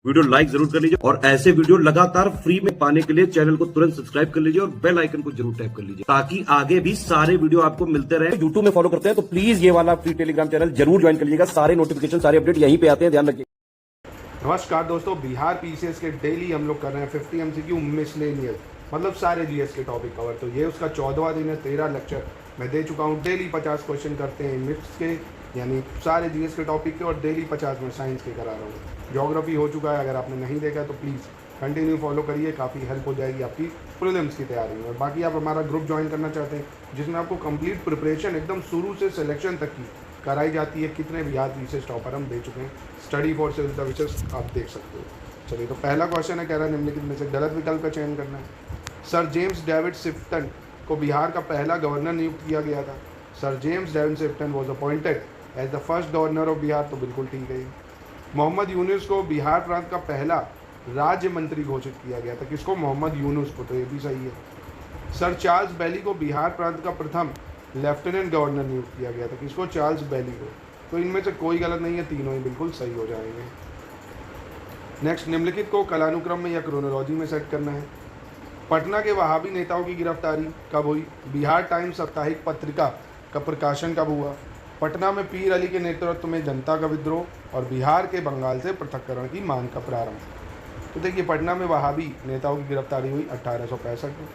Video like जरूर कर लीजिए और ऐसे वीडियो लगातार फ्री में पाने के लिए चैनल को तुरंत सब्सक्राइब कर लीजिए और बेल आइकन को जरूर टैप कर लीजिए ताकि आगे भी सारे वीडियो आपको मिलते रहे। यूट्यूब में फॉलो करते हैं तो प्लीज ये वाला फ्री टेलीग्राम चैनल जरूर ज्वाइन कर लीजिएगा। सारे नोटिफिकेशन सारे अपडेट यहीं पे आते हैं, ध्यान रखिए। नमस्कार दोस्तों, बिहार पीसीएस के डेली हम लोग कर रहे हैं 50 एमसीक्यू मिसलेनियस, मतलब सारे जीएस के टॉपिक कवर। तो ये उसका 14वां दिन है, 13 लेक्चर मैं दे चुका हूँ। डेली 50 क्वेश्चन करते हैं मिक्स के, यानी सारे जीएस के टॉपिक के, और डेली 50 में साइंस के करा रहा हूँ। ज्योग्राफी हो चुका है, अगर आपने नहीं देखा तो प्लीज़ कंटिन्यू फॉलो करिए, काफ़ी हेल्प हो जाएगी आपकी प्रीलिम्स की तैयारी में। और बाकी आप हमारा ग्रुप ज्वाइन करना चाहते हैं जिसमें आपको कंप्लीट प्रिपरेशन एकदम शुरू से सिलेक्शन तक की कराई जाती है। कितने बिहार पीसीएस टॉपर हम दे चुके हैं, स्टडी फॉर सिविल सर्विसेज आप देख सकते हो। चलिए, तो पहला क्वेश्चन है, कह रहा है निम्नलिखित में से गलत विकल्प का चयन करना है। सर जेम्स डेविड शिफ्टन को बिहार का पहला गवर्नर नियुक्त किया गया था। Sir James David Sifton was appointed as the first governor of Bihar, तो बिल्कुल ठीक है। मोहम्मद यूनुस को बिहार प्रांत का पहला राज्य मंत्री घोषित किया गया था। किसको? मोहम्मद यूनुस को, तो ये भी सही है। सर चार्ल्स बैली को बिहार प्रांत का प्रथम लेफ्टिनेंट गवर्नर नियुक्त किया गया था। किसको? चार्ल्स बैली को। तो इनमें से कोई गलत नहीं है, तीनों ही बिल्कुल सही हो जाएंगे। नेक्स्ट, निम्नलिखित को कालानुक्रम में या क्रोनोलॉजी में सेट करना है। पटना के वहाबी नेताओं की गिरफ्तारी कब हुई? बिहार टाइम्स साप्ताहिक पत्रिका का प्रकाशन कब हुआ? पटना में पीर अली के नेतृत्व में जनता का विद्रोह और बिहार के बंगाल से पृथक्करण की मांग का प्रारंभ। तो देखिए, पटना में वहाबी नेताओं की गिरफ्तारी हुई 1865 में।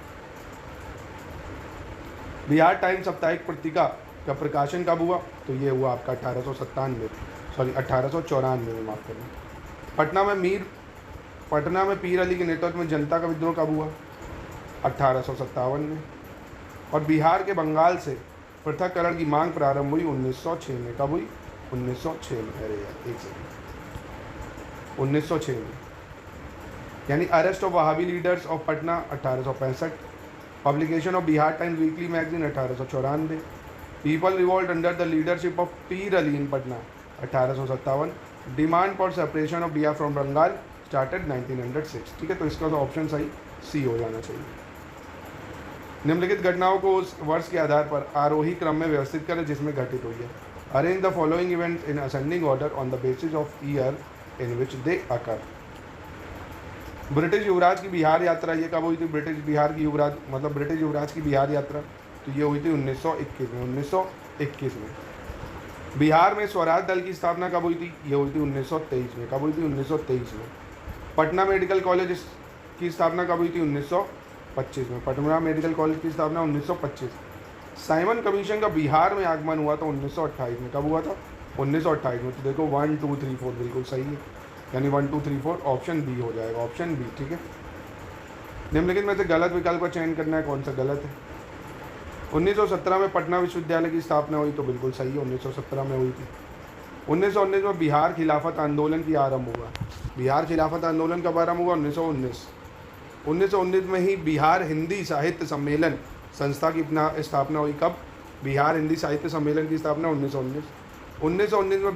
बिहार टाइम्स साप्ताहिक पत्रिका का प्रकाशन कब हुआ? तो ये हुआ आपका 1894 में, माफ करना। पटना में पीर अली के नेतृत्व में जनता का विद्रोह कब हुआ? 1857 में। और बिहार के बंगाल से पृथक्करण की मांग प्रारंभ हुई 1906 में। कब हुई? 1906 में। अरे यार, एक सेकंड, 1906 में। यानी arrest of Wahabi leaders of Patna 1865, publication of Bihar Times weekly magazine 1894, people revolt under the leadership of Pir Ali in Patna 1857, demand for separation of Bihar from Bengal started 1906। ठीक है, तो इसका तो ऑप्शन सही सी हो जाना चाहिए। निम्नलिखित घटनाओं को उस वर्ष के आधार पर आरोही क्रम में व्यवस्थित करें जिसमें घटित हुई है। Arrange the following events in ascending order on the basis of year in which they occur. British युवराज की बिहार यात्रा ये कब हुई थी? ब्रिटिश युवराज की बिहार यात्रा, तो ये हुई थी 1921 में। 1921 में। बिहार में स्वराज दल की स्थापना कब हुई थी? ये हुई थी 1923 में। कब हुई थी? 1923 में। पटना मेडिकल कॉलेज की स्थापना कब हुई थी? 1925 में। पटना मेडिकल कॉलेज की स्थापना 1925। साइमन कमीशन का बिहार में आगमन हुआ था 1928 में। कब हुआ था? 1928 में। तो देखो 1 2 3 4 बिल्कुल सही है, यानी 1 2 3 4 ऑप्शन बी हो जाएगा, ऑप्शन बी। ठीक है, निम्नलिखित में से गलत विकल्प का चयन करना है, कौन सा गलत है। 1917 में पटना विश्वविद्यालय की स्थापना हुई, तो बिल्कुल सही है, 1917 में हुई थी। 1919 में बिहार खिलाफत आंदोलन की आरंभ हुआ। बिहार खिलाफत आंदोलन कब आरंभ हुआ? 1919 में ही बिहार हिंदी साहित्य सम्मेलन संस्था की स्थापना हुई। कब? बिहार हिंदी साहित्य सम्मेलन की स्थापना 1919। 1919 में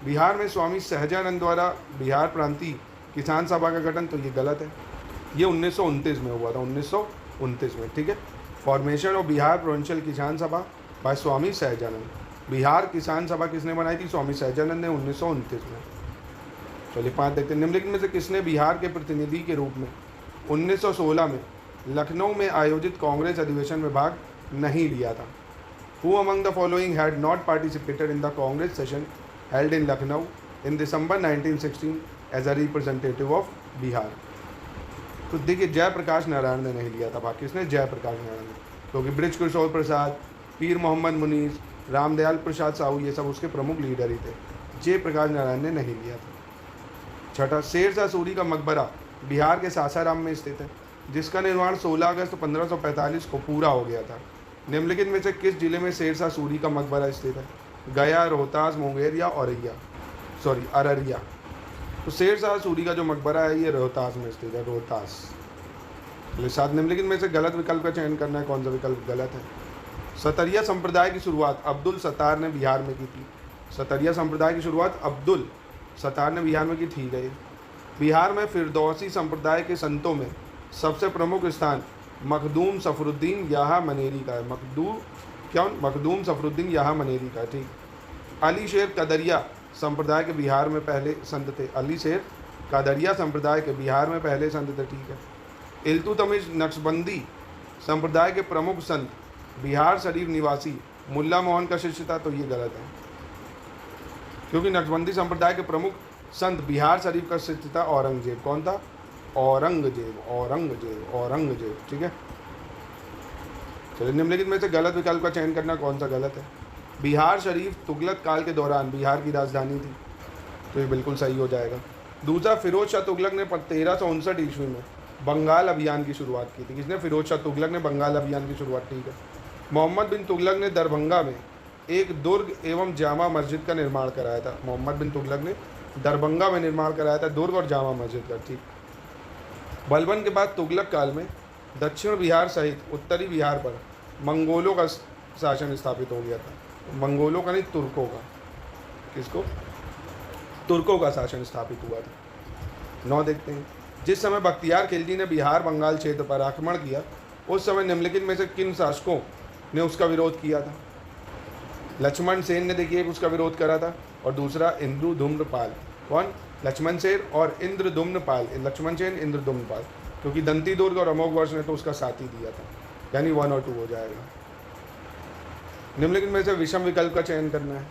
बिहार में स्वामी सहजानंद द्वारा बिहार प्रांतीय किसान सभा का गठन, तो ये गलत है, ये 1929 में हुआ था, 1929 में। ठीक है, फॉर्मेशन ऑफ बिहार प्रोविंशियल किसान सभा बाय स्वामी सहजानंद। बिहार किसान सभा किसने बनाई थी? स्वामी सहजानंद ने, 1929 में। चलिए 5 देखते हैं। निम्नलिखित में से किसने बिहार के प्रतिनिधि के रूप में 1916 में लखनऊ में आयोजित कांग्रेस अधिवेशन में भाग नहीं लिया था? Who among the following had not participated in the Congress session held in Lucknow in December 1916 as a representative of Bihar? तो देखिए, जयप्रकाश नारायण ने नहीं लिया था भाग। किसने? जयप्रकाश नारायण ने, क्योंकि बृज किशोर प्रसाद, पीर मोहम्मद मुनीस, रामदयाल प्रसाद साहू, ये सब उसके प्रमुख लीडर ही थे। जयप्रकाश नारायण ने नहीं लिया था। छठा, शेरशाह सूरी का मकबरा बिहार के सासाराम में स्थित है, जिसका निर्माण 16 अगस्त 1545 को पूरा हो गया था। निम्नलिखित में से किस जिले में शेरशाह सूरी का मकबरा स्थित है? गया, रोहतास, मुंगेर या अररिया। तो शेरशाह सूरी का जो मकबरा है ये रोहतास में स्थित है, रोहतास। चलिए 7, निम्नलिखित में से गलत विकल्प का चयन करना है, कौन सा विकल्प गलत है। सतरिया संप्रदाय की शुरुआत अब्दुल सत्तार ने बिहार में की थी। सतरिया संप्रदाय की शुरुआत अब्दुल सत्तार ने बिहार में की थी गई। बिहार में फिरदौसी संप्रदाय के संतों में सबसे प्रमुख स्थान मखदूम सफरुद्दीन याहा मनेरी का है। मखदूम सफरुद्दीन याहा मनेरी का। ठीक। अली शेर कदरिया संप्रदाय के बिहार में पहले संत थे। अली शेर कादरिया संप्रदाय के बिहार में पहले संत थे, ठीक है। इल्तुतमिश नक्शबंदी संप्रदाय के प्रमुख संत बिहार शरीफ निवासी मुल्ला मोहन का शिष्य था, तो ये गलत है, क्योंकि नक्शबंदी संप्रदाय के प्रमुख संत बिहार शरीफ का शिष्य था औरंगजेब। कौन था? औरंगजेब, औरंगजेब, औरंगजेब, ठीक है। चलिए, निम्नलिखित में से गलत विकल्प का चयन करना कौन सा गलत है? बिहार शरीफ तुगलक काल के दौरान बिहार की राजधानी थी, तो ये बिल्कुल सही हो जाएगा। दूसरा, फिरोज शाह तुगलक ने 1359 ईस्वी में बंगाल अभियान की शुरुआत की थी। किसने? फिरोज शाह तुगलक ने बंगाल अभियान की शुरुआत, ठीक है। मोहम्मद बिन तुगलक ने दरभंगा में एक दुर्ग एवं जामा मस्जिद का निर्माण कराया था। मोहम्मद बिन तुगलक ने दरभंगा में निर्माण कराया था दुर्ग और जामा मस्जिद का, ठीक। बलबन के बाद तुगलक काल में दक्षिण बिहार सहित उत्तरी बिहार पर मंगोलों का शासन स्थापित हो गया था। मंगोलों का नहीं, तुर्कों का। किसको? तुर्कों का शासन स्थापित हुआ था। 9 देखते हैं। जिस समय बख्तियार खिलजी ने बिहार बंगाल क्षेत्र पर आक्रमण किया, उस समय निम्नलिखित में से किन शासकों ने उसका विरोध किया था? लक्ष्मण सेन ने, देखिए, उसका विरोध करा था, और दूसरा इंद्रदुम्नपाल। कौन? लक्ष्मण सेन और इंद्रदुम्नपाल। लक्ष्मण सेन, इंद्रदुम्नपाल, क्योंकि दंती दुर्ग और अमोघ वर्ष ने तो उसका साथ ही दिया था, यानी 1 और 2 हो जाएगा। निम्नलिखित में से विषम विकल्प का चयन करना है।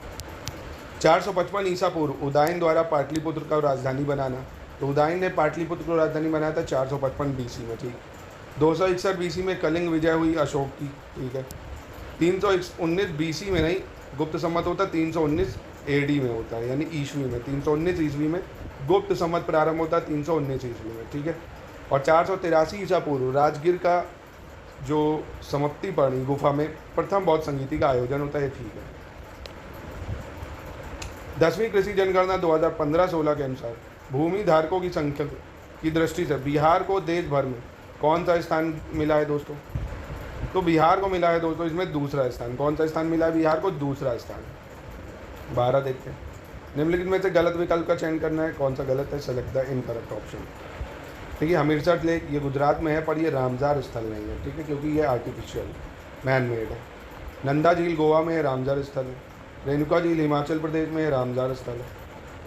455 ईसा पूर्व उदयन द्वारा पाटलिपुत्र का राजधानी बनाना, तो उदयन ने पाटलिपुत्र को राजधानी बनाया था 455 बीसी में, ठीक। 261 बीसी में कलिंग विजय हुई अशोक की, ठीक है। 319 बीसी में नहीं, गुप्त संवत होता 319 एडी में होता है, यानी ईस्वी में। 319 ईस्वी में गुप्त संवत प्रारंभ होता है 319 ईस्वी में, ठीक है। और 483 ईसा पूर्व राजगीर का जो समाप्ति पर्णी गुफा में प्रथम बौद्ध संगीति का आयोजन होता है, ठीक है। 10वीं कृषि जनगणना 2015-16 के अनुसार भूमि धारकों की संख्या की दृष्टि से बिहार को देश भर में कौन सा स्थान मिला है दोस्तों? तो बिहार को मिला है दोस्तों इसमें दूसरा स्थान। कौन सा स्थान मिला है बिहार को? दूसरा स्थान। 12 देखते हैं। निम्नलिखित में से गलत विकल्प का चयन करना है। कौन सा गलत है? Select the incorrect option. ठीक है, हमीरसर लेक ये गुजरात में है, पर ये रामजार स्थल नहीं है, ठीक है, क्योंकि ये आर्टिफिशियल मैन मेड है। नंदा झील गोवा में है, रामजार स्थल है। रेणुका झील हिमाचल प्रदेश में है, रामजार स्थल है।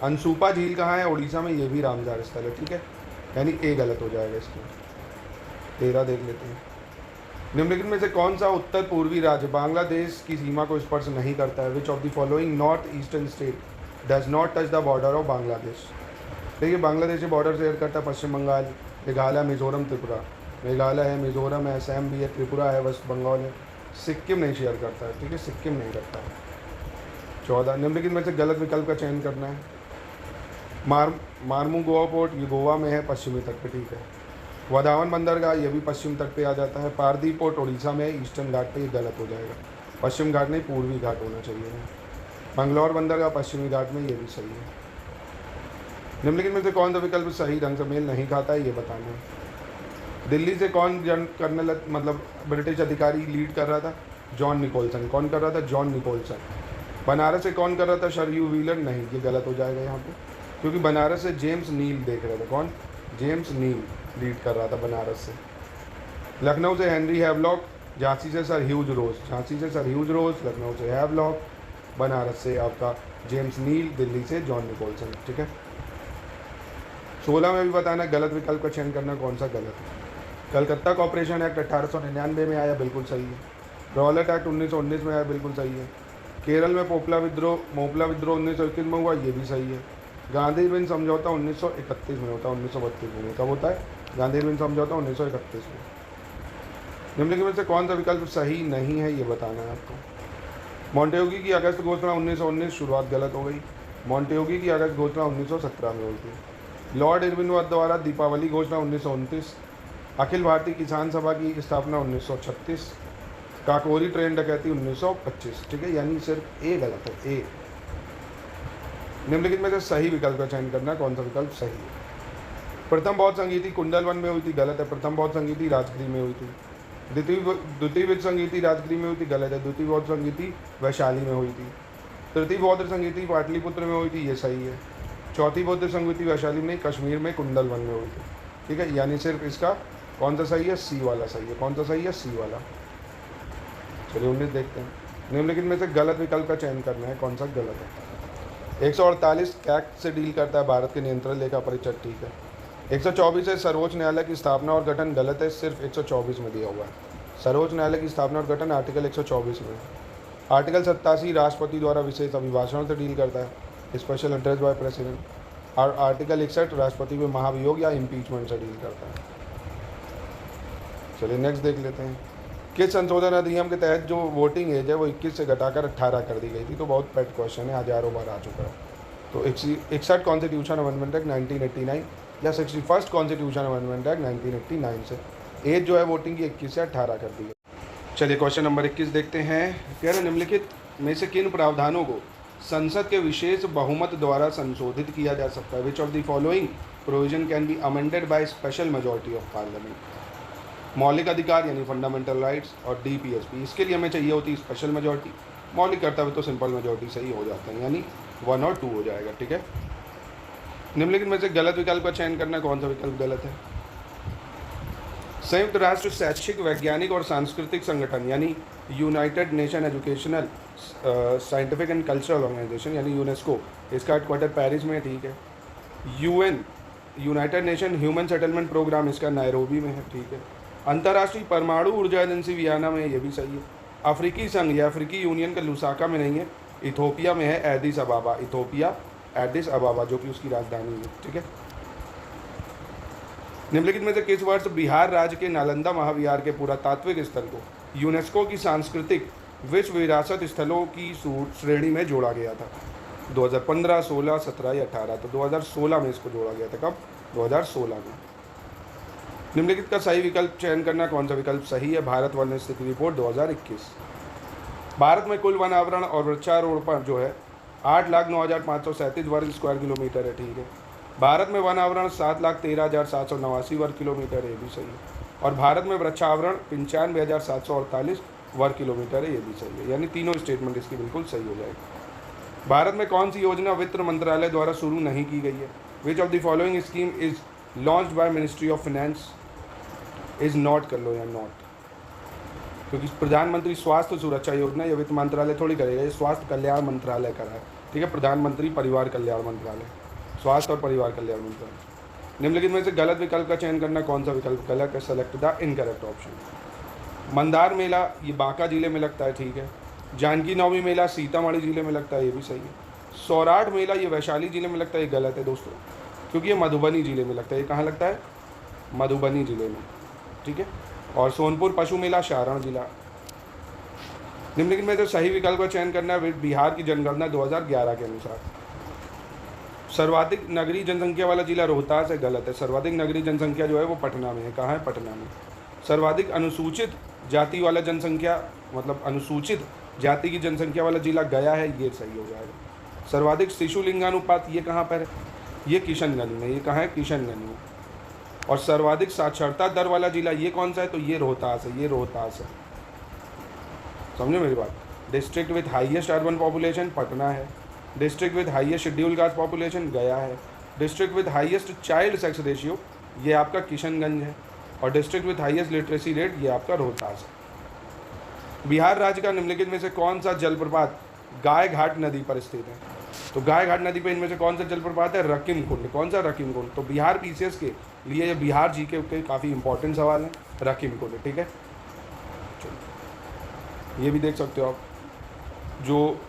अनसुपा झील कहाँ है? उड़ीसा में, ये भी रामजार स्थल है, ठीक है, यानी ए गलत हो जाएगा इसमें। 13 देख लेते हैं। निम्नलिखित में से कौन सा उत्तर पूर्वी राज्य बांग्लादेश की सीमा को स्पर्श नहीं करता है? Which of the following north eastern state does not touch the border of Bangladesh? देखिए, बांग्लादेश से बॉर्डर शेयर करता है पश्चिम बंगाल, मेघालय, मिजोरम, त्रिपुरा। मेघालय है, मिजोरम है, असम भी है, त्रिपुरा है, वेस्ट बंगाल है। सिक्किम नहीं शेयर करता है, ठीक है, सिक्किम नहीं करता है। 14 निम्नलिखित में से गलत विकल्प का चयन करना है। मारमू गोवा पोर्ट ये गोवा में है, पश्चिमी तट पे, ठीक है। वधावन बंदरगाह ये भी पश्चिम तट पे आ जाता है। पारदीप पोर्ट उड़ीसा में है, ईस्टर्न घाट पे, ये गलत हो जाएगा। पश्चिम घाट नहीं, पूर्वी घाट होना चाहिए। मंगलौर बंदरगाह पश्चिमी घाट में, ये भी सही है। निम्नलिखित में से कौन सा विकल्प सही ढंग से मेल नहीं खाता है, ये बताना है। दिल्ली से कौन कर्नल मतलब ब्रिटिश अधिकारी लीड कर रहा था? John Nicholson. कौन कर रहा था? John Nicolson. बनारस से कौन कर रहा था? Sir you wheeler. नहीं, ये गलत हो जाएगा यहाँ पे, क्योंकि बनारस से जेम्स नील देख रहे थे। कौन? जेम्स नील लीड कर रहा था बनारस से। लखनऊ से हेनरी हैवलॉक। झांसी से सर ह्यूज रोज। झांसी से सर ह्यूज रोज, लखनऊ से हैवलॉक, बनारस से आपका जेम्स नील, दिल्ली से जॉन निकोलसन, ठीक है। 16 में भी बताना गलत विकल्प का चयन करना कौन सा गलत है। कलकत्ता कॉर्पोरेशन एक्ट 1899 में आया, बिल्कुल सही है। रॉलेट एक्ट 1919 में आया, बिल्कुल सही है। केरल में मोपला विद्रोह 1921 में हुआ, ये भी सही है। गांधी बिन समझौता 1931 में होता है, 1932 में कब होता है? गांधी बिन समझौता 1931 में। निम्नलिखित में से कौन सा विकल्प सही नहीं है, ये बताना है आपको। मॉन्टेग्यू की अगस्त घोषणा 1919, शुरुआत गलत हो गई। मॉन्टेग्यू की अगस्त घोषणा 1917 में हुई थी। लॉर्ड इरविन द्वारा दीपावली घोषणा 1929। अखिल भारतीय किसान सभा की स्थापना 1936। काकोरी ट्रेन डकैती 1925, ठीक है, यानी सिर्फ ए गलत है, ए। निम्नलिखित में से सही विकल्प का चयन करना, कौन सा विकल्प सही है। प्रथम बौद्ध संगीति कुंडलवन में हुई थी, गलत है। प्रथम बौद्ध संगीति राजगीर में हुई थी। द्वितीय बौद्ध संगीति राजगीर में हुई थी, गलत है। द्वितीय बौद्ध संगीति वैशाली में हुई थी। तृतीय बौद्ध संगीति पाटलिपुत्र में हुई थी, ये सही है। चौथी बौद्ध संगीति वैशाली में, कश्मीर में कुंडलवन में हुई थी, ठीक है, यानी सिर्फ इसका कौन सा सही है? सी वाला सही है। कौन सा सही है? सी वाला। चलिए 19 देखते हैं। निम्नलिखित में से गलत विकल्प का चयन करना है, कौन सा गलत है। 148 कैग से डील करता है, भारत के नियंत्रण लेखा परिषद, ठीक है। 124 है सर्वोच्च न्यायालय की स्थापना और गठन, गलत है, सिर्फ 124 में दिया हुआ है। सर्वोच्च न्यायालय की स्थापना और गठन आर्टिकल 124 में। आर्टिकल 87 राष्ट्रपति द्वारा विशेष अभिभाषणों से डील करता है, स्पेशल एड्रेस बाय प्रेसिडेंट। और आर्टिकल 61 राष्ट्रपति में महाभियोग या इम्पीचमेंट से डील करता है। चलिए नेक्स्ट देख लेते हैं। किस संशोधन अधिनियम के तहत जो वोटिंग एज है वो 21 से घटाकर 18 कर दी गई थी? तो बहुत पेट क्वेश्चन है, हजारों बार आ चुका है। तो 61 कॉन्स्टिट्यूशन अमेंडमेंट एक्ट 1989 या 61st कॉन्स्टिट्यूशन अमेंडमेंट एक्ट 1989 से एज जो है वोटिंग की 21 से 18 कर दी गई। चलिए क्वेश्चन नंबर 21 देखते हैं। कह रहे निम्नलिखित में से किन प्रावधानों को संसद के विशेष बहुमत द्वारा संशोधित किया जा सकता है? Which of the following provision can be amended by special majority of parliament? मौलिक अधिकार यानी फंडामेंटल राइट्स और डीपीएसपी, इसके लिए हमें चाहिए होती है स्पेशल मेजॉरिटी। मौलिक कर्तव्य तो सिंपल मेजॉरिटी से ही हो जाते हैं, यानी 1 और 2 हो जाएगा, ठीक है। निम्नलिखित में से गलत विकल्प का चयन करना, कौन सा विकल्प गलत है? संयुक्त राष्ट्र शैक्षिक वैज्ञानिक और सांस्कृतिक संगठन यानी United Nation Educational Scientific and Cultural Organization यानी यूनेस्को, इसका हेडक्वार्टर पेरिस में है, ठीक है। UN United Nation Human Settlement Programme, इसका नायरोबी में है, ठीक है। अंतर्राष्ट्रीय परमाणु ऊर्जा एजेंसी वियना में है, ये भी सही है। अफ्रीकी संघ या अफ्रीकी यूनियन का लुसाका में नहीं है, इथोपिया में है, एडिस अबाबा, इथोपिया एडिस अबाबा जो कि उसकी राजधानी है, ठीक है। निम्नलिखित में से किस वर्ष बिहार राज्य के नालंदा महाविहार के पुरातात्विक स्थल को यूनेस्को की सांस्कृतिक विश्व विरासत स्थलों की श्रेणी में जोड़ा गया था? 2015, 16, 17 या 18? तो 2016 में इसको जोड़ा गया था। कब? 2016 में। निम्नलिखित का सही विकल्प चयन करना, कौन सा विकल्प सही है? भारत वन स्थिति रिपोर्ट 2021। भारत में कुल वन आवरण और वृक्षारोपण जो है 8,09,537 वर्ग स्क्वायर किलोमीटर है, ठीक है। भारत में वन आवरण 7,13,789 वर्ग किलोमीटर है, ये भी सही है। और भारत में वृक्षावरण 95,748 वर्ग किलोमीटर है, ये भी सही है। यानी तीनों स्टेटमेंट इसकी बिल्कुल सही हो जाएगी। भारत में कौन सी योजना वित्त मंत्रालय द्वारा शुरू नहीं की गई है? Which of the following scheme is launched by ministry of finance? Is not कर लो या नॉट, क्योंकि प्रधानमंत्री स्वास्थ्य सुरक्षा योजना ये वित्त मंत्रालय थोड़ी करेगा, ये स्वास्थ्य कल्याण मंत्रालय कर रहा है, ठीक है। प्रधानमंत्री परिवार कल्याण मंत्रालय, स्वास्थ्य और परिवार कल्याण मंत्रालय। निम्नलिखित में से गलत विकल्प का चयन करना, कौन सा विकल्प गलत है? Select the incorrect option. Mandar मेला ये बांका जिले में लगता है, ठीक है। जानकी नवमी मेला सीतामढ़ी जिले में लगता है, ये भी सही है। सौराठ मेला ये वैशाली जिले में लगता है, ये गलत है दोस्तों, क्योंकि ये मधुबनी जिले में लगता है। ये कहाँ लगता है? मधुबनी जिले में, ठीक है। और सोनपुर पशु मेला सारण जिला। निम्नलिखित में से सही विकल्प का चयन करना है बिहार की जनगणना 2011 के अनुसार। सर्वाधिक नगरीय जनसंख्या वाला जिला रोहतास है, गलत है। सर्वाधिक नगरीय जनसंख्या जो है वो पटना में है। कहाँ है? पटना में। सर्वाधिक अनुसूचित जाति वाला जनसंख्या मतलब अनुसूचित जाति की जनसंख्या वाला जिला गया है, ये सही हो जाएगा। सर्वाधिक शिशु लिंगानुपात ये कहाँ पर है? ये किशनगंज में। ये कहाँ है? किशनगंज में। और सर्वाधिक साक्षरता दर वाला जिला ये कौन सा है? तो ये रोहतास है, ये रोहतास है। समझे मेरी बात? District with highest urban population Patna है। District with highest schedule caste population Gaya है। District with highest child sex ratio ये आपका किशनगंज है। और district with highest literacy rate ये आपका रोहतास है। बिहार राज्य का निम्नलिखित में से कौन सा जलप्रपात गाय घाट नदी पर स्थित है? तो गाय घाट नदी पर इनमें से कौन सा जलप्रपात है? रकीम कुंड। कौन सा? रकीम कुंड। तो बिहार पीसीएस के लिए ये बिहार जी के काफ़ी इंपॉर्टेंट सवाल है, रकीम कुंड, ठीक है। ये भी देख सकते हो आप। जो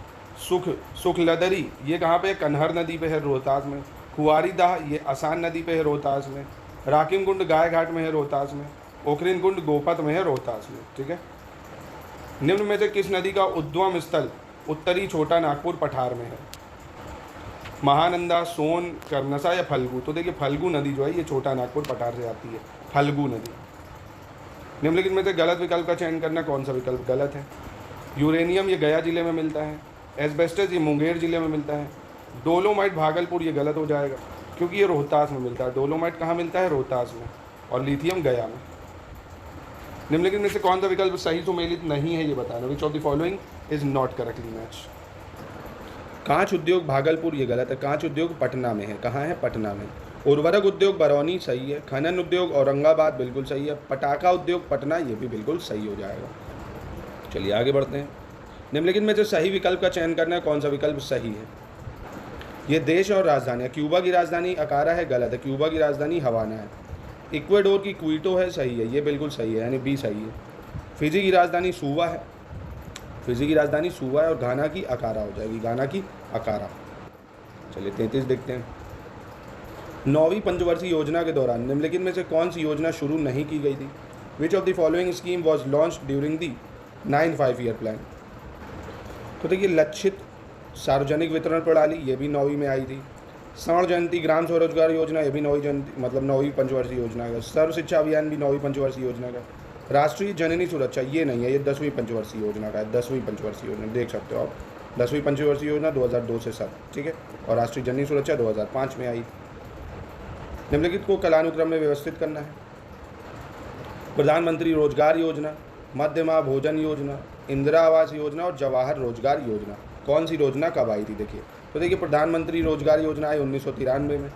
सुख लदरी ये कहाँ पे है? कन्हर नदी पे है, रोहतास में। कुआरी दाह ये आसान नदी पे है, रोहतास में। राकिम कुंड गाय घाट में है, रोहतास में। ओखरीन कुंड गोपत में है, रोहतास में, ठीक है। निम्न में से किस नदी का उद्गम स्थल उत्तरी छोटा नागपुर पठार में है? महानंदा, सोन, कर्मसा या फल्गु? तो देखिए फल्गु नदी जो है ये छोटा नागपुर पठार से आती है, फल्गु नदी। निम्नलिखित में से गलत विकल्प का चयन करना, कौन सा विकल्प गलत है? यूरेनियम ये गया जिले में मिलता है। एस्बेस्टस ये मुंगेर जिले में मिलता है। डोलोमाइट भागलपुर ये गलत हो जाएगा, क्योंकि ये रोहतास में मिलता है। डोलोमाइट कहाँ मिलता है? रोहतास में। और लिथियम गया में। निम्नलिखित में से कौन सा विकल्प सही सुमेलित नहीं है ये बताना। Which of the following is not correctly match? कांच उद्योग भागलपुर ये गलत है। कांच उद्योग पटना में है। कहाँ है? पटना में। उर्वरक उद्योग बरौनी सही है। खनन उद्योग औरंगाबाद बिल्कुल सही है। पटाखा उद्योग पटना ये भी बिल्कुल सही हो जाएगा। चलिए आगे बढ़ते हैं। निम्नलिखित में से सही विकल्प का चयन करना है, कौन सा विकल्प सही है? ये देश और राजधानी, क्यूबा की राजधानी अकारा है, गलत है। क्यूबा की राजधानी हवाना है। इक्वाडोर की क्वीटो है, सही है, ये बिल्कुल सही है, यानी बी सही है। फिजी की राजधानी सूवा है, फिजी की राजधानी सूवा है। और घाना की अकारा हो जाएगी, घाना की अकारा। चलिए 33 देखते हैं। 9वीं पंचवर्षीय योजना के दौरान निम्नलिखित में से कौन सी योजना शुरू नहीं की गई थी? Which of the following scheme was launch during the 9 5-year plan? तो देखिए, लक्षित सार्वजनिक वितरण प्रणाली, ये भी 9वीं में आई थी। स्वर्ण जयंती ग्राम स्वरोजगार योजना, ये भी 9वीं जयंती मतलब 9वीं पंचवर्षीय योजना का। सर्व शिक्षा अभियान भी 9वीं पंचवर्षीय योजना का। राष्ट्रीय जननी सुरक्षा, ये नहीं है, ये 10वीं पंचवर्षीय योजना का है। 10वीं पंचवर्षीय योजना देख सकते हो आप, 10वीं पंचवर्षीय योजना 2002 से 7, ठीक है। और राष्ट्रीय जननी सुरक्षा 2005 में आई। निम्नलिखित को कालानुक्रम में व्यवस्थित करना है। प्रधानमंत्री रोजगार योजना, मध्यमा भोजन योजना, इंदिरा आवास योजना और जवाहर रोजगार योजना, कौन सी योजना कब आई थी? देखिए, तो देखिए, प्रधानमंत्री रोजगार योजना आई 1993 में,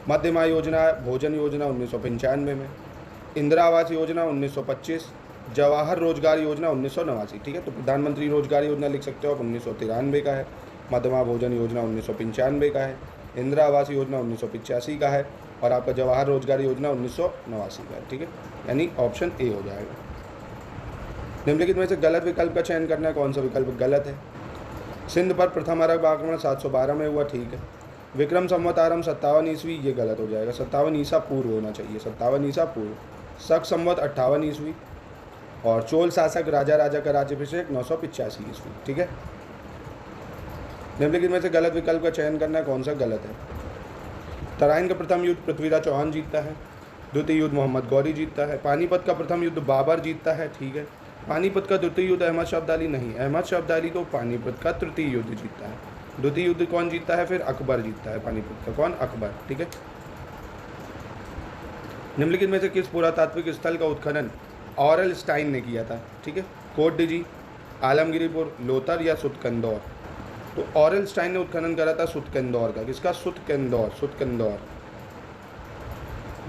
मध्यमा योजना भोजन योजना 1995 में, इंदिरा आवास योजना 1925, जवाहर रोजगार योजना 1989, ठीक है। तो प्रधानमंत्री रोजगार योजना लिख सकते हो आप 1993 का है, मध्यमा भोजन योजना 1995 का है, इंदिरा आवास योजना 1985 का है और आपका जवाहर रोजगार योजना 1989 का है, ठीक है। यानी ऑप्शन ए हो जाएगा। निम्नलिखित में से गलत विकल्प का चयन करना है, कौन सा विकल्प गलत है? सिंध पर प्रथम अरब आक्रमण 712 में हुआ, ठीक है। विक्रम संवत आरंभ 57 ईस्वी, ये गलत हो जाएगा, 57 ईसा पूर्व होना चाहिए, 57 ईसा पूर्व। शक संवत 58 ईस्वी और चोल शासक राजा का राज्याभिषेक 985 ईस्वी, ठीक है। निम्नलिखित में से गलत विकल्प का चयन करना है, कौन सा गलत है? तराइन का प्रथम युद्ध पृथ्वीराज चौहान जीतता है, द्वितीय युद्ध मोहम्मद गौरी जीतता है, पानीपत का प्रथम युद्ध बाबर जीतता है, ठीक है। पानीपत का द्वितीय युद्ध अहमद शाह अब्दाली नहीं, अहमद शाह अब्दाली तो पानीपत का तृतीय युद्ध जीतता है। द्वितीय युद्ध कौन जीतता है? फिर अकबर जीतता है पानीपत का, कौन? अकबर, ठीक है। निम्नलिखित में से किस पुरातात्विक स्थल का उत्खनन ऑरल स्टाइन ने किया था? ठीक है, कोट डिजी, आलमगिरीपुर, लोथर या सुतकंदौर? तो ऑरल स्टाइन ने उत्खनन करा था सुतकंदौर का, किसका? सुतकंदौर, सुतकंदौर।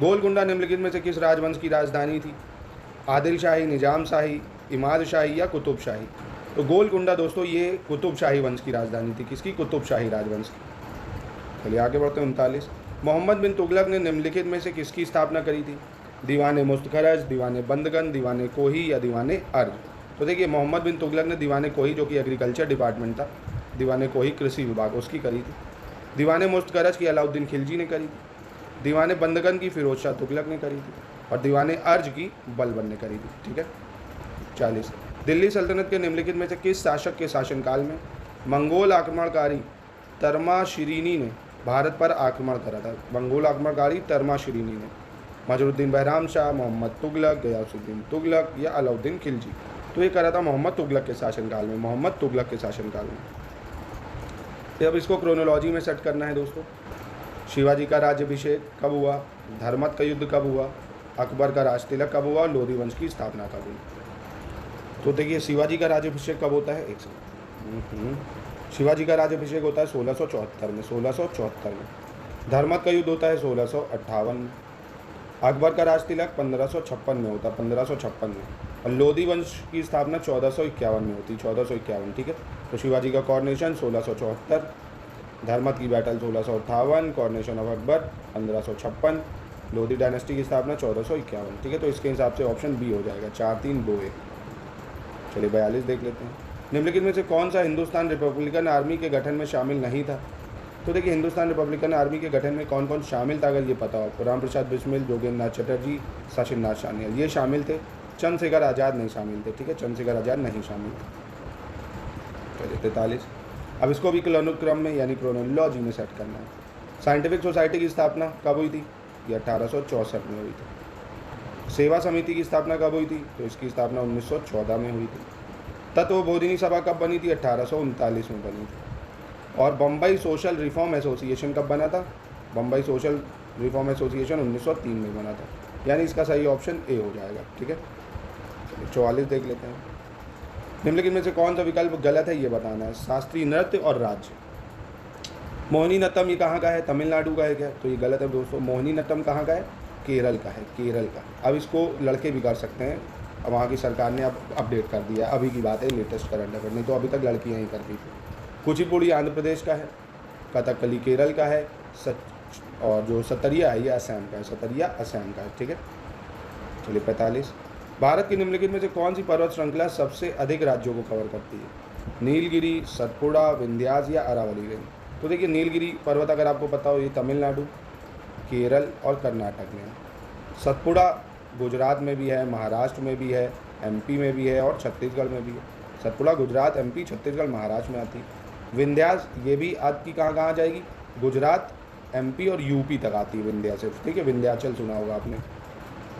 गोलकुंडा निम्नलिखित में से किस राजवंश की राजधानी थी? आदिल शाही, निजाम शाही, इमाद शाही या कुतुब शाही? तो गोलकुंडा दोस्तों ये कुतुब शाही वंश की राजधानी थी, किसकी? कुतुब शाही राजवंश की। चलिए आगे बढ़ते हैं। 39, मोहम्मद बिन तुगलक ने निम्नलिखित में से किसकी स्थापना करी थी? दीवाने मुस्तखरज, दीवाने बंदगन, दीवाने कोही या दीवाने अर्ज? तो देखिए, मोहम्मद बिन तुगलक ने दीवाने कोही, जो कि एग्रीकल्चर डिपार्टमेंट था, दीवाने कोही कृषि विभाग, उसकी करी थी। दीवाने मुस्तखरज की अलाउद्दीन खिलजी ने करी थी, दीवाने बंदगन की फिरोज शाह तुगलक ने करी थी और दीवाने अर्ज की बलबन ने करी थी, ठीक है। 40, दिल्ली सल्तनत के निम्नलिखित में से किस शासक के शासनकाल में मंगोल आक्रमणकारी तर्माशिरीनी ने भारत पर आक्रमण करा था? मंगोल आक्रमणकारी तर्माशिरीनी ने, मजरुद्दीन बहराम शाह, मोहम्मद तुगलक, गयासुद्दीन तुगलक या अलाउद्दीन खिलजी? तो ये करा था मोहम्मद तुगलक के शासनकाल में, मोहम्मद तुगलक के शासनकाल में। अब इसको क्रोनोलॉजी में सेट करना है दोस्तों। शिवाजी का राज्याभिषेक कब हुआ? धर्मत का युद्ध कब हुआ? अकबर का राजतिलक कब हुआ? लोधी वंश की स्थापना कब हुई? तो देखिए, शिवाजी का राज्याभिषेक कब होता है? एक सेकंड, शिवाजी का राज्याभिषेक होता है 1674 में, 1674 में। धर्मत का युद्ध होता है 1658 में। अकबर का राजतिलक 1556 में होता है, 1556 में। और लोधी वंश की स्थापना 1451 में होती है, 1451, ठीक है। तो शिवाजी का कॉर्नेशन 1674, धर्मत की battle 1658, coronation of Akbar 1556, Lodhi dynasty की स्थापना 1451, ठीक है। तो इसके हिसाब से ऑप्शन बी हो जाएगा, 4321। चलिए 42 देख लेते हैं। निम्नलिखित में से कौन सा हिंदुस्तान रिपब्लिकन आर्मी के गठन में शामिल नहीं था? तो देखिए, हिंदुस्तान रिपब्लिकन आर्मी के गठन में कौन कौन शामिल था, अगर ये पता हो? राम प्रसाद बिस्मिल, जोगेंद्र नाथ चटर्जी, सचिन नाथ सान्याल, ये शामिल थे। चंद्रशेखर आज़ाद नहीं शामिल थे, ठीक है, चंद्रशेखर आज़ाद नहीं शामिल थे। चलिए 43, अब इसको भी क्रम में यानी क्रोनोलॉजी में सेट करना है। साइंटिफिक सोसाइटी की स्थापना कब हुई थी? ये 1864 में हुई थी। सेवा समिति की स्थापना कब हुई थी? तो इसकी स्थापना 1914 में हुई थी। तत्वबोधिनी सभा कब बनी थी? 1839 में बनी थी। और बम्बई सोशल रिफॉर्म एसोसिएशन कब बना था? बम्बई सोशल रिफॉर्म एसोसिएशन 1903 में बना था, यानी इसका सही ऑप्शन ए हो जाएगा, ठीक है। चलिए 44 देख लेते हैं। निम्नलिखित में से कौन सा विकल्प गलत है, ये बताना है। शास्त्रीय नृत्य और राज्य। मोहिनीअट्टम ये कहाँ का है? तमिलनाडु का है क्या? तो ये गलत है दोस्तों। मोहिनीअट्टम कहाँ का है? केरल का है, केरल का। अब इसको लड़के भी कर सकते हैं, अब वहाँ की सरकार ने अब अपडेट कर दिया, अभी की बात है, लेटेस्ट करंट अफेयर, नहीं तो अभी तक लड़कियाँ ही करती थी। कुचिपुड़ी आंध्र प्रदेश का है, कथकली केरल का है, और जो सतरिया है ये असम का है, सतरिया असम का है, ठीक है। चलिए 45, भारत की निम्नलिखित में से कौन सी पर्वत श्रृंखला सबसे अधिक राज्यों को कवर करती है? नीलगिरी, सतपुड़ा, विंध्यास या अरावली रेंज? तो देखिए नीलगिरी पर्वत अगर आपको पता हो ये तमिलनाडु, केरल और कर्नाटक में है। सतपुड़ा गुजरात में भी है, महाराष्ट्र में भी है, एमपी में भी है और छत्तीसगढ़ में भी है। सतपुड़ा गुजरात, एमपी, छत्तीसगढ़, महाराष्ट्र में आती है। विंध्यास ये भी आपकी कहाँ कहाँ जाएगी? गुजरात, एमपी और यूपी तक आती है विंध्यास, ठीक है, विंध्याचल सुना होगा आपने।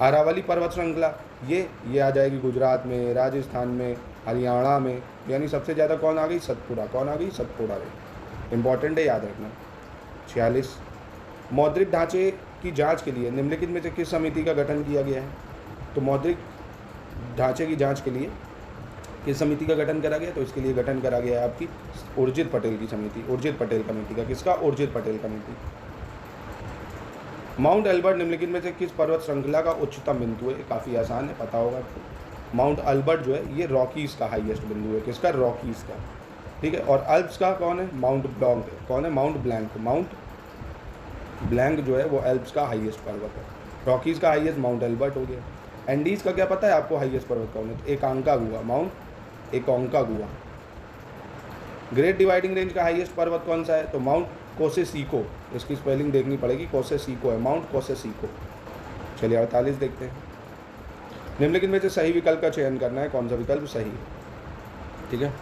अरावली पर्वत श्रृंखला ये आ जाएगी गुजरात में, राजस्थान में, हरियाणा में, यानी सबसे ज़्यादा कौन आ गई? सतपुड़ा। कौन आ गई? सतपुड़ा रे, इंपॉर्टेंट है, याद रखना। 46, मौद्रिक ढांचे की जांच के लिए निम्नलिखित में से किस समिति का गठन किया गया है? तो मौद्रिक ढांचे की जांच के लिए किस समिति का गठन करा गया? तो इसके लिए गठन करा गया है आपकी उर्जित पटेल की समिति, उर्जित पटेल कमेटी का। किसका? Urjit Patel committee. Mount Elbert निम्नलिखित में से किस पर्वत श्रृंखला का उच्चतम बिंदु है? काफ़ी आसान है, पता होगा आपको। माउंट एल्बर्ट जो है ये रॉकीज़ का हाईएस्ट बिंदु है। किसका? रॉकीज़ का, ठीक है। और अल्प्स का कौन है? Mount blank. कौन है? Mount blank. माउंट ब्लैंक जो है वो एल्प्स का हाईएस्ट पर्वत है। रॉकीज़ का हाईएस्ट माउंट एल्बर्ट हो गया। एंडीज़ का क्या पता है आपको हाईएस्ट पर्वत कौन है? तो एकांकागुआ, माउंट एकांकागुआ। ग्रेट डिवाइडिंग रेंज का हाईएस्ट पर्वत कौन सा है? तो माउंट कोसेसिको, इसकी स्पेलिंग देखनी पड़ेगी, कोसेसिको है, माउंट कोसेसिको। चलिए 48 देखते हैं। निम्नलिखित में से सही विकल्प का चयन करना है, कौन सा विकल्प सही है, ठीक है।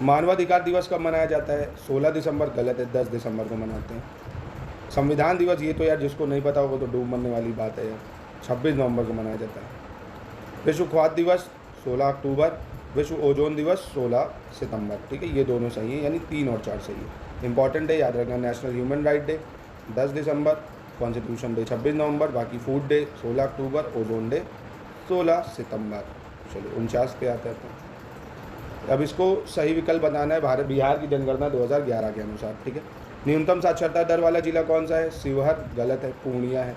मानवाधिकार दिवस कब मनाया जाता है? 16 दिसंबर, गलत है, 10 दिसंबर को मनाते हैं। संविधान दिवस, ये तो यार जिसको नहीं पता होगा तो डूब मरने वाली बात है यार, 26 नवंबर को मनाया जाता है। विश्व खाद्य दिवस 16 अक्टूबर, विश्व ओजोन दिवस 16 सितंबर, ठीक है, ये दोनों सही है, यानी 3 और 4 सही है। इंपॉर्टेंट है, याद रखना। नेशनल ह्यूमन राइट डे 10 दिसंबर, कॉन्स्टिट्यूशन डे 26 नवंबर, बाकी फूड डे 16 अक्टूबर, ओजोन डे 16 सितंबर। चलिए 49 पे आते हैं। अब इसको सही विकल्प बताना है बिहार की जनगणना 2011 के अनुसार, ठीक है। न्यूनतम साक्षरता दर वाला जिला कौन सा है? शिवहर, गलत है, पूर्णिया है।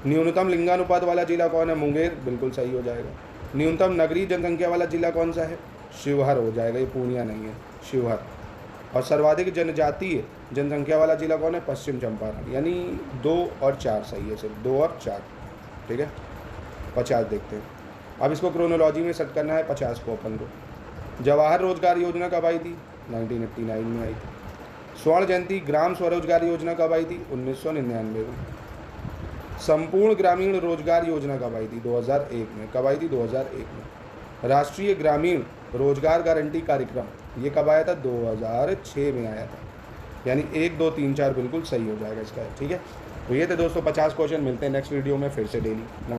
न्यूनतम लिंगानुपात वाला जिला कौन है? मुंगेर, बिल्कुल सही हो जाएगा। न्यूनतम नगरीय जनसंख्या वाला जिला कौन सा है? शिवहर हो जाएगा, ये पूर्णिया नहीं है, शिवहर। और सर्वाधिक जनजातीय जनसंख्या वाला जिला कौन है? पश्चिम चंपारण, यानी 2 और 4 सही है, सिर्फ 2 और 4, ठीक है। 50 देखते हैं। अब इसको क्रोनोलॉजी में सेट करना है 50 को अपन को। जवाहर रोजगार योजना कब आई थी? 1989 में आई थी। स्वर्ण जयंती ग्राम स्वरोजगार योजना कब आई थी? 1999 में। संपूर्ण ग्रामीण रोजगार योजना कब आई थी? 2001 में। कब आई थी? 2001 में। राष्ट्रीय ग्रामीण रोजगार गारंटी कार्यक्रम ये कब आया था? 2006 में आया था, यानी 1, 2, 3, 4 बिल्कुल सही हो जाएगा इसका, ठीक है। तो ये थे दोस्तों 50 क्वेश्चन। मिलते हैं नेक्स्ट वीडियो में फिर से डेली।